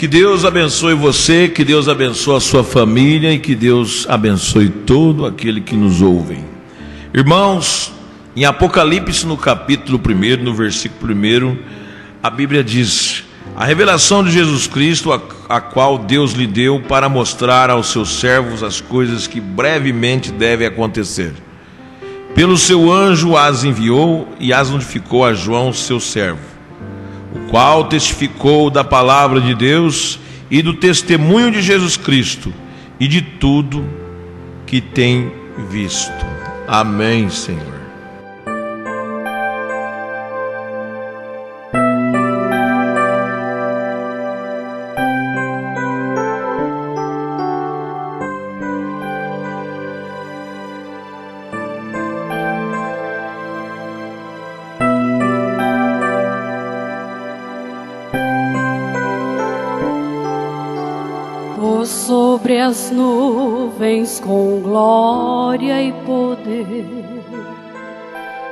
Que Deus abençoe você, que Deus abençoe a sua família e que Deus abençoe todo aquele que nos ouve. Irmãos, em Apocalipse, no capítulo 1, no versículo 1, a Bíblia diz: a revelação de Jesus Cristo, a qual Deus lhe deu para mostrar aos seus servos as coisas que brevemente devem acontecer. Pelo seu anjo as enviou e as notificou a João, seu servo, o qual testificou da palavra de Deus e do testemunho de Jesus Cristo e de tudo que tem visto. Amém, Senhor. Sobre as nuvens com glória e poder,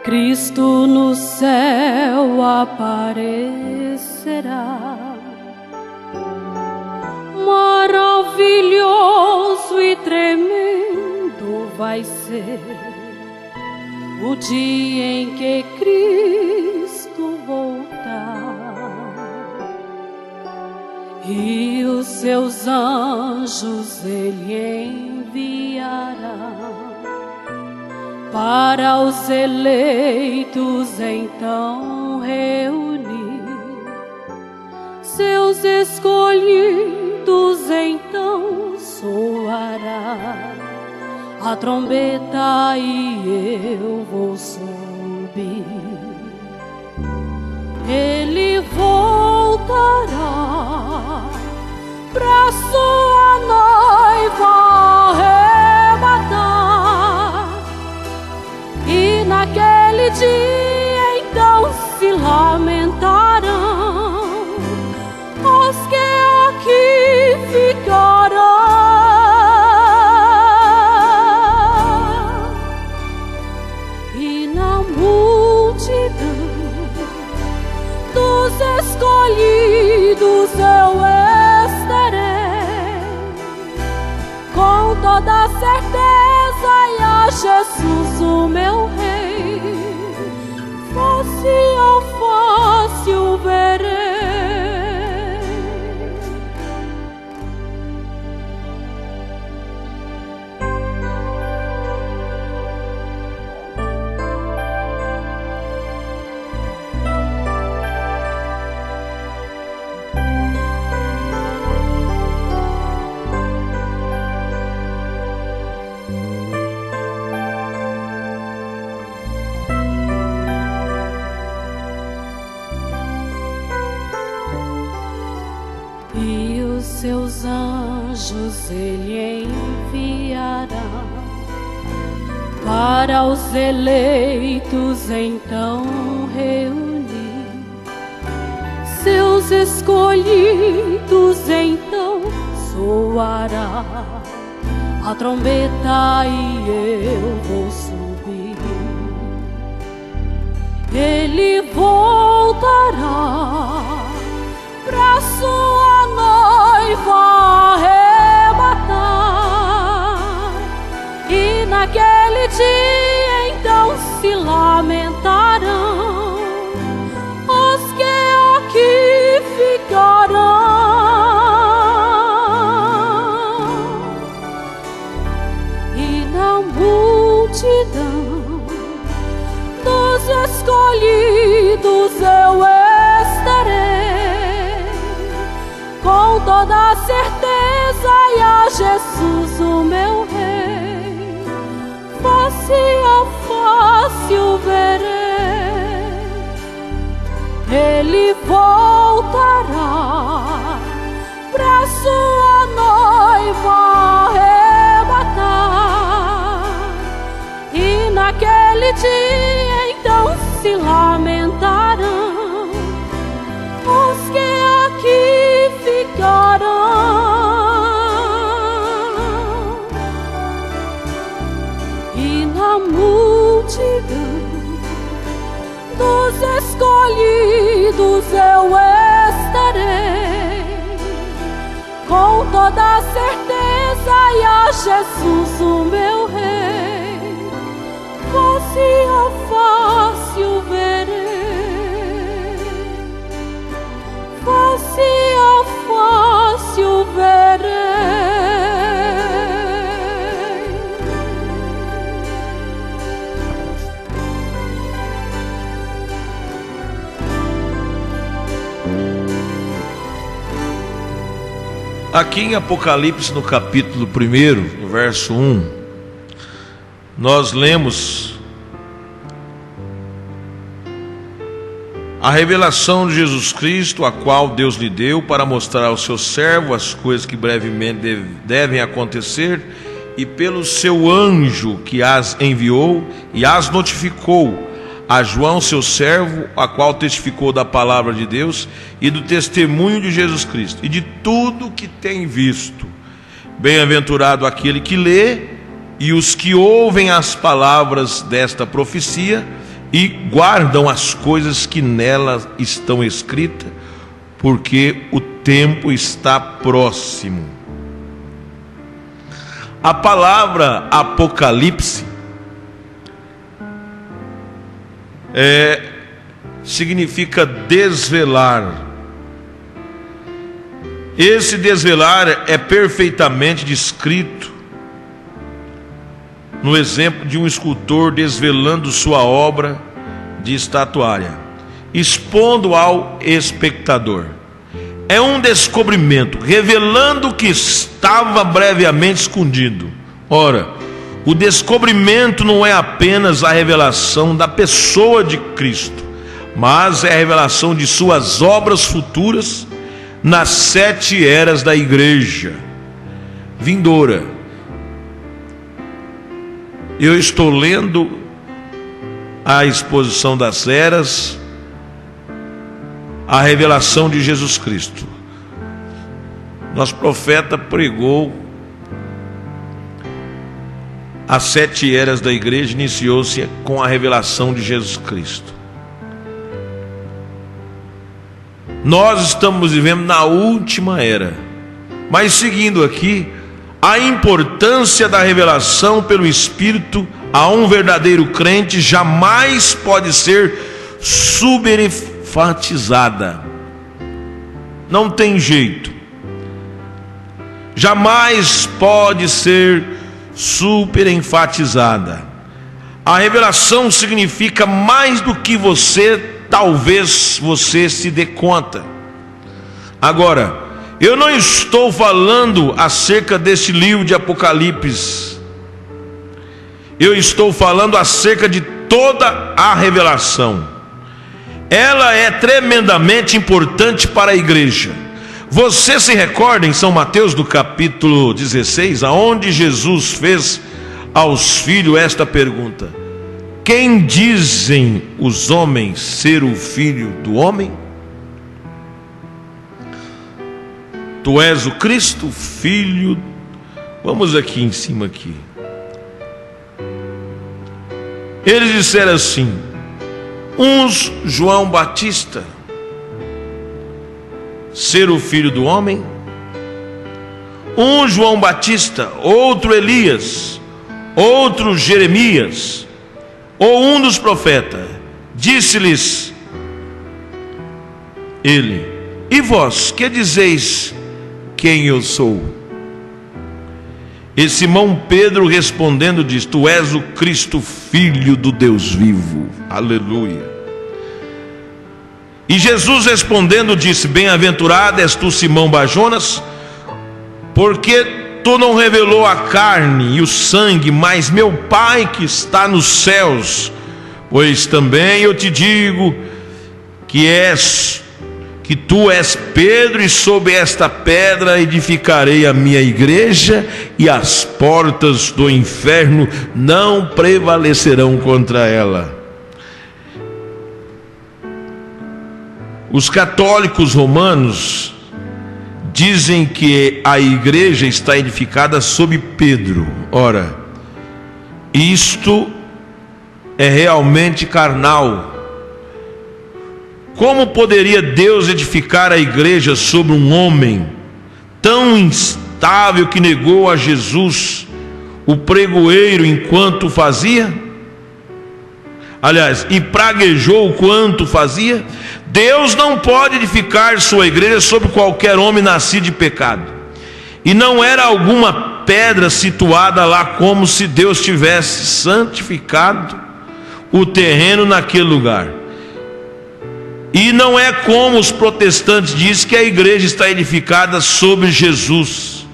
Cristo no céu aparecerá. Maravilhoso e tremendo vai ser o dia em que Cristo voltar. E os seus anjos ele enviará para os eleitos então reunir. Seus escolhidos então soará a trombeta e eu vou subir. Ele voltará pra sua noiva arrebatar, e naquele dia então se lamentarão os que aqui ficarão. E na multidão dos escolhidos eu estarei, com toda certeza, e a Jesus o meu Rei, face a face o verei. E os seus anjos ele enviará para os eleitos então reunir. Seus escolhidos então soará a trombeta e eu vou subir. Ele voltará pra sua noiva arrebatar, e naquele dia então se lamentarão os que aqui ficarão. E na multidão dos escolhidos eu estarei, com toda certeza, e a Jesus o meu Rei, face a face o verei. Ele voltará pra sua noiva arrebatar, e naquele dia então se lamentarão os que aqui ficarão. E na multidão dos escolhidos eu estarei, com toda certeza, e a Jesus o meu Rei, face a face o verei, face a face o verei. Aqui em Apocalipse, no capítulo 1, no verso 1, nós lemos a revelação de Jesus Cristo, a qual Deus lhe deu para mostrar ao seu servo as coisas que brevemente devem acontecer, e pelo seu anjo que as enviou e as notificou a João seu servo, a qual testificou da palavra de Deus e do testemunho de Jesus Cristo e de tudo que tem visto. Bem-aventurado aquele que lê e os que ouvem as palavras desta profecia e guardam as coisas que nela estão escritas, porque o tempo está próximo. A palavra Apocalipse significa desvelar. Esse desvelar é perfeitamente descrito no exemplo de um escultor desvelando sua obra de estatuária, expondo ao espectador. É um descobrimento, revelando o que estava brevemente escondido. Ora, o descobrimento não é apenas a revelação da pessoa de Cristo, mas é a revelação de suas obras futuras nas 7 eras da igreja vindoura. Eu estou lendo a exposição das eras, a revelação de Jesus Cristo. Nosso profeta pregou as 7 eras da igreja, iniciou-se com a revelação de Jesus Cristo. Nós estamos vivendo na última era, mas seguindo aqui, a importância da revelação pelo Espírito a um verdadeiro crente jamais pode ser subenfatizada. Não tem jeito. Jamais pode ser superenfatizada. A revelação significa mais do que talvez você se dê conta. Agora, eu não estou falando acerca desse livro de Apocalipse. Eu estou falando acerca de toda a revelação. Ela é tremendamente importante para a igreja. Você se recorda em São Mateus, do capítulo 16, aonde Jesus fez aos filhos esta pergunta: quem dizem os homens ser o filho do homem? Tu és o Cristo, filho... Vamos aqui em cima aqui. Eles disseram assim: uns João Batista ser o filho do homem, um João Batista, outro Elias, outro Jeremias, ou um dos profetas. Disse-lhes ele: e vós, que dizeis quem eu sou? E Simão Pedro respondendo diz: tu és o Cristo, filho do Deus vivo. Aleluia. E Jesus respondendo disse: bem-aventurado és tu, Simão Barjonas, porque tu não revelou a carne e o sangue, mas meu Pai que está nos céus. Pois também eu te digo que tu és Pedro, e sobre esta pedra edificarei a minha igreja, e as portas do inferno não prevalecerão contra ela. Os católicos romanos dizem que a igreja está edificada sob Pedro. Ora, isto é realmente carnal. Como poderia Deus edificar a igreja sobre um homem tão instável que negou a Jesus, o pregoeiro, enquanto fazia? Aliás, e praguejou quanto fazia? Deus não pode edificar sua igreja sobre qualquer homem nascido de pecado. E não era alguma pedra situada lá, como se Deus tivesse santificado o terreno naquele lugar. E não é como os protestantes dizem, que a igreja está edificada sobre Jesus.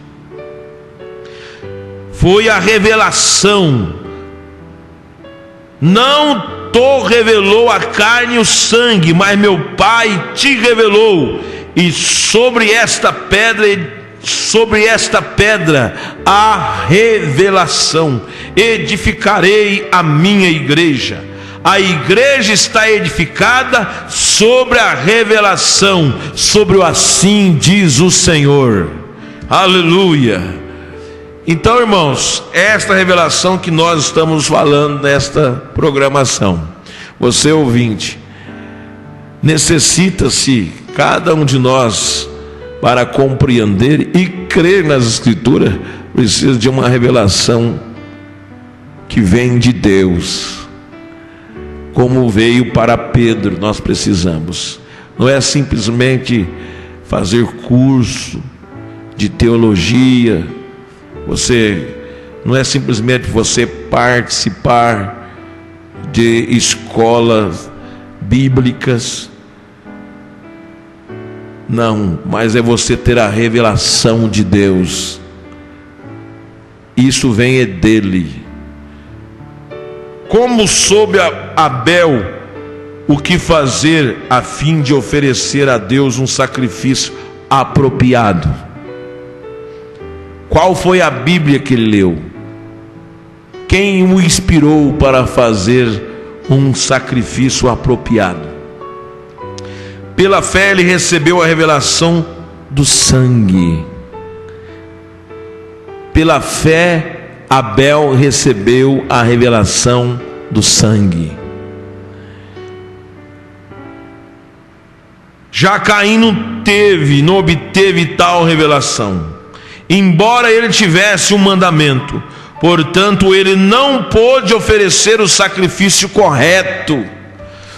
Foi a revelação. Não te revelou a carne e o sangue, mas meu Pai te revelou. E sobre esta pedra a revelação, edificarei a minha igreja. A igreja está edificada sobre a revelação, sobre o assim diz o Senhor. Aleluia. Então, irmãos, esta revelação que nós estamos falando nesta programação, você ouvinte, necessita-se cada um de nós, para compreender e crer nas Escrituras, precisa de uma revelação que vem de Deus, como veio para Pedro. Nós precisamos, não é simplesmente fazer curso de teologia, não é simplesmente você participar de escolas bíblicas, não, mas é você ter a revelação de Deus. Isso vem dele. Como soube Abel o que fazer a fim de oferecer a Deus um sacrifício apropriado? Qual foi a Bíblia que ele leu? Quem o inspirou para fazer um sacrifício apropriado? Pela fé ele recebeu a revelação do sangue. Pela fé Abel recebeu a revelação do sangue. Já Caim não obteve tal revelação, embora ele tivesse um mandamento. Portanto, ele não pôde oferecer o sacrifício correto.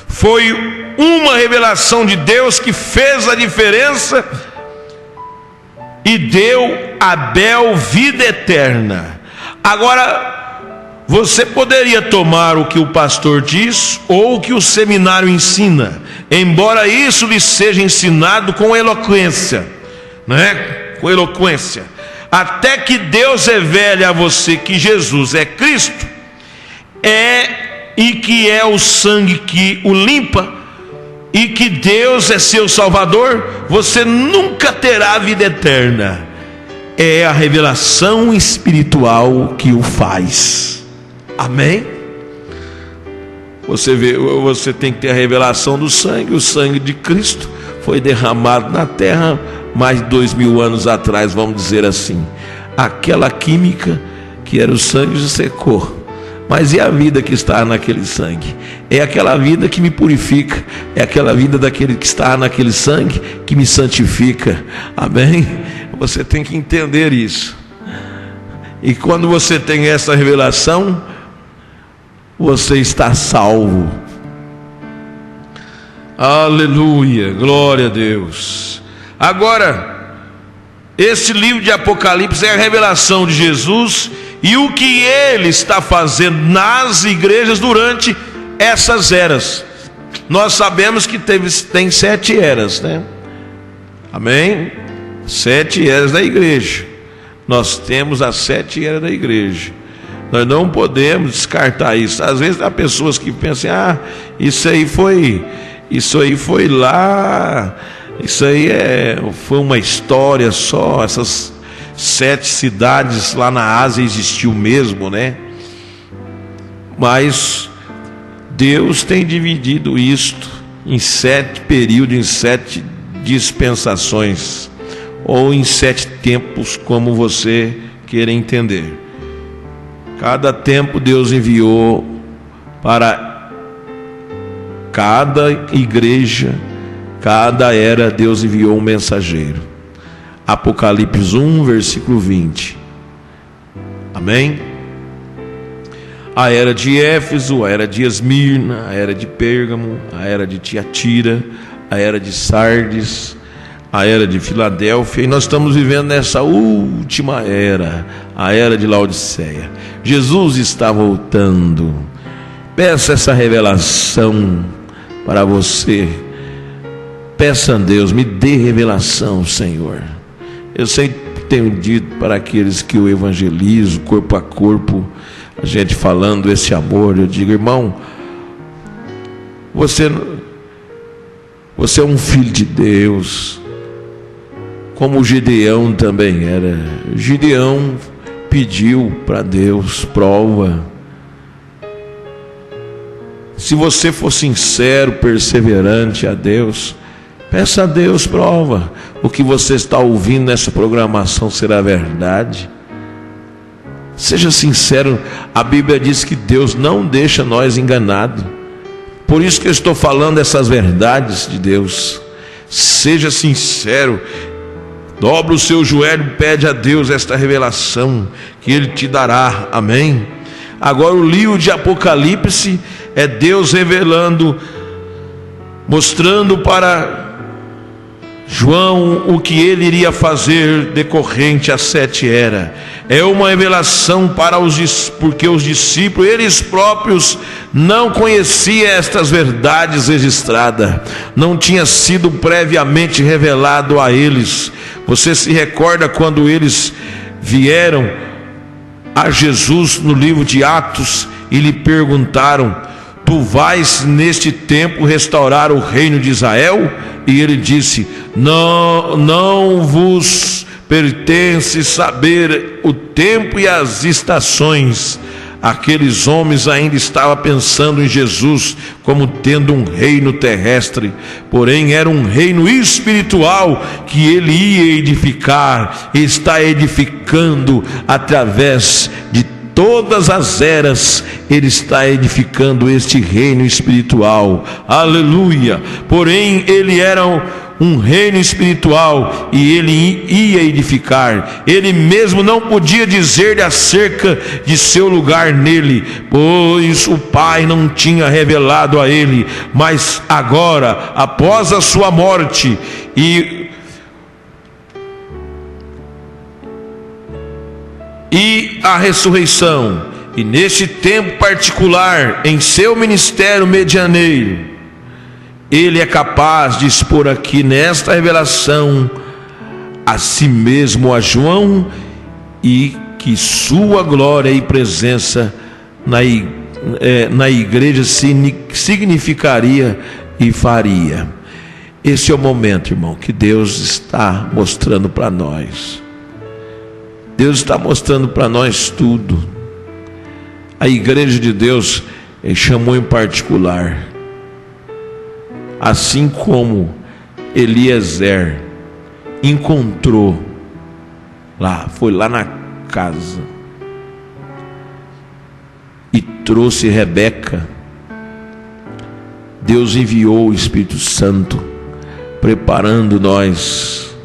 Foi uma revelação de Deus que fez a diferença e deu a Abel vida eterna. Agora, você poderia tomar o que o pastor diz ou o que o seminário ensina, embora isso lhe seja ensinado com eloquência, com eloquência, até que Deus revele a você que Jesus é Cristo, e que é o sangue que o limpa, e que Deus é seu Salvador, você nunca terá vida eterna. É a revelação espiritual que o faz. Amém? Você tem que ter a revelação do sangue. O sangue de Cristo foi derramado na terra mais de 2000 anos atrás, vamos dizer assim. Aquela química que era o sangue se secou. Mas e a vida que está naquele sangue? É aquela vida que me purifica, é aquela vida daquele que está naquele sangue que me santifica. Amém? Você tem que entender isso. E quando você tem essa revelação, você está salvo. Aleluia, glória a Deus. Agora, esse livro de Apocalipse é a revelação de Jesus e o que ele está fazendo nas igrejas durante essas eras. Nós sabemos que tem 7 eras, Amém? 7 eras da igreja. Nós temos as 7 eras da igreja. Nós não podemos descartar isso. Às vezes há pessoas que pensam: isso aí foi lá, foi uma história só. Essas 7 cidades lá na Ásia existiu mesmo, Mas Deus tem dividido isto em 7 períodos, em 7 dispensações, ou em 7 tempos, como você queira entender. Cada tempo Deus enviou para cada igreja, cada era Deus enviou um mensageiro. Apocalipse 1, versículo 20. Amém? A era de Éfeso, a era de Esmirna, a era de Pérgamo, a era de Tiatira, a era de Sardes, a era de Filadélfia, e nós estamos vivendo nessa última era, a era de Laodiceia. Jesus está voltando. Peça essa revelação para você. Peça a Deus, me dê revelação, Senhor. Eu sempre tenho dito para aqueles que eu evangelizo, corpo a corpo, a gente falando esse amor, eu digo, irmão, você é um filho de Deus, como o Gideão também era. Gideão pediu para Deus prova. Se você for sincero, perseverante a Deus, peça a Deus prova. O que você está ouvindo nessa programação será verdade. Seja sincero. A Bíblia diz que Deus não deixa nós enganados. Por isso que eu estou falando essas verdades de Deus. Seja sincero. Dobra o seu joelho, pede a Deus esta revelação, que Ele te dará. Amém? Agora o livro de Apocalipse é Deus revelando, mostrando para João o que ele iria fazer decorrente às 7 eras. É uma revelação porque os discípulos, eles próprios, não conheciam estas verdades registradas, não tinha sido previamente revelado a eles. Você se recorda quando eles vieram a Jesus no livro de Atos e lhe perguntaram: tu vais neste tempo restaurar o reino de Israel? E ele disse: não vos pertence saber o tempo e as estações. Aqueles homens ainda estavam pensando em Jesus como tendo um reino terrestre, porém era um reino espiritual que ele ia edificar, e está edificando através de todas as eras. Ele está edificando este reino espiritual, aleluia. Porém ele era um reino espiritual e ele ia edificar. Ele mesmo não podia dizer acerca de seu lugar nele, pois o Pai não tinha revelado a ele. Mas agora, após a sua morte e a ressurreição, e neste tempo particular, em seu ministério medianeiro, ele é capaz de expor aqui nesta revelação a si mesmo a João, e que sua glória e presença na igreja significaria e faria. Esse é o momento, irmão, que Deus está mostrando para nós. Deus está mostrando para nós tudo. A igreja de Deus Ele chamou em particular, assim como Eliezer encontrou lá, foi lá na casa e trouxe Rebeca. Deus enviou o Espírito Santo, preparando nós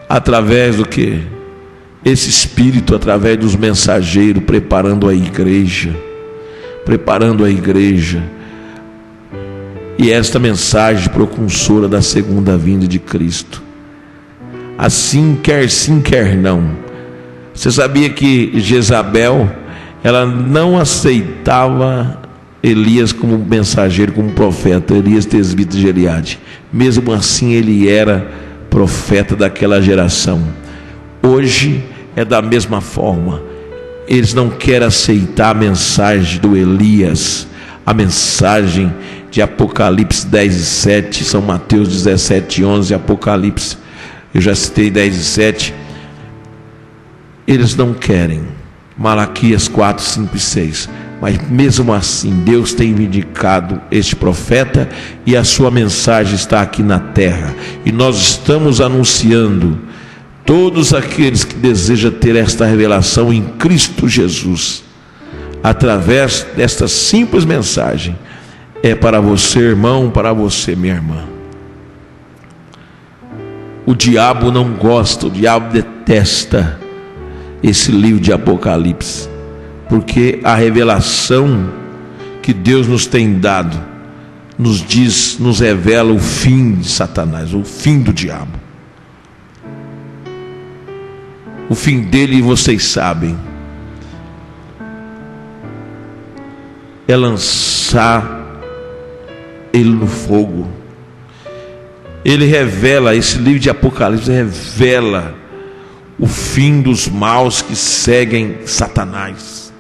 através do que? Esse Espírito, através dos mensageiros, preparando a igreja, e esta mensagem propulsora da segunda vinda de Cristo. Assim, quer sim, quer não. Você sabia que Jezabel, ela não aceitava Elias como mensageiro, como profeta, Elias Tesbita de Eliade. Mesmo assim ele era profeta daquela geração. Hoje é da mesma forma. Eles não querem aceitar a mensagem do Elias, a mensagem de Apocalipse 10 e 7, São Mateus 17 e 11, Apocalipse, eu já citei 10 e 7. Eles não querem. Malaquias 4, 5 e 6. Mas mesmo assim, Deus tem vindicado este profeta, e a sua mensagem está aqui na terra, e nós estamos anunciando. Todos aqueles que desejam ter esta revelação em Cristo Jesus, através desta simples mensagem, é para você, irmão, para você, minha irmã. O diabo não gosta, o diabo detesta esse livro de Apocalipse, porque a revelação que Deus nos tem dado nos revela o fim de Satanás, o fim do diabo. O fim dele, vocês sabem, é lançar ele no fogo. Ele revela, esse livro de Apocalipse revela o fim dos maus que seguem Satanás.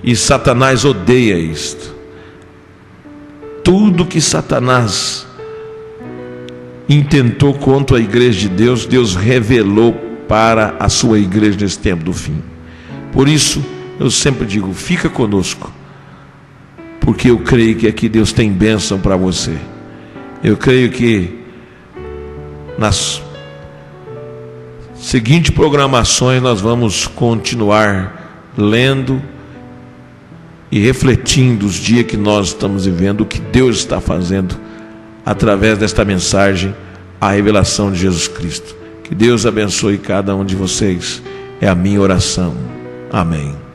E Satanás odeia isto. Tudo que Satanás intentou contra a igreja de Deus, Deus revelou para a sua igreja nesse tempo do fim. Por isso, eu sempre digo, fica conosco, porque eu creio que aqui Deus tem bênção para você. Eu creio que nas seguintes programações nós vamos continuar lendo e refletindo os dias que nós estamos vivendo, o que Deus está fazendo através desta mensagem, a revelação de Jesus Cristo. Que Deus abençoe cada um de vocês, é a minha oração. Amém.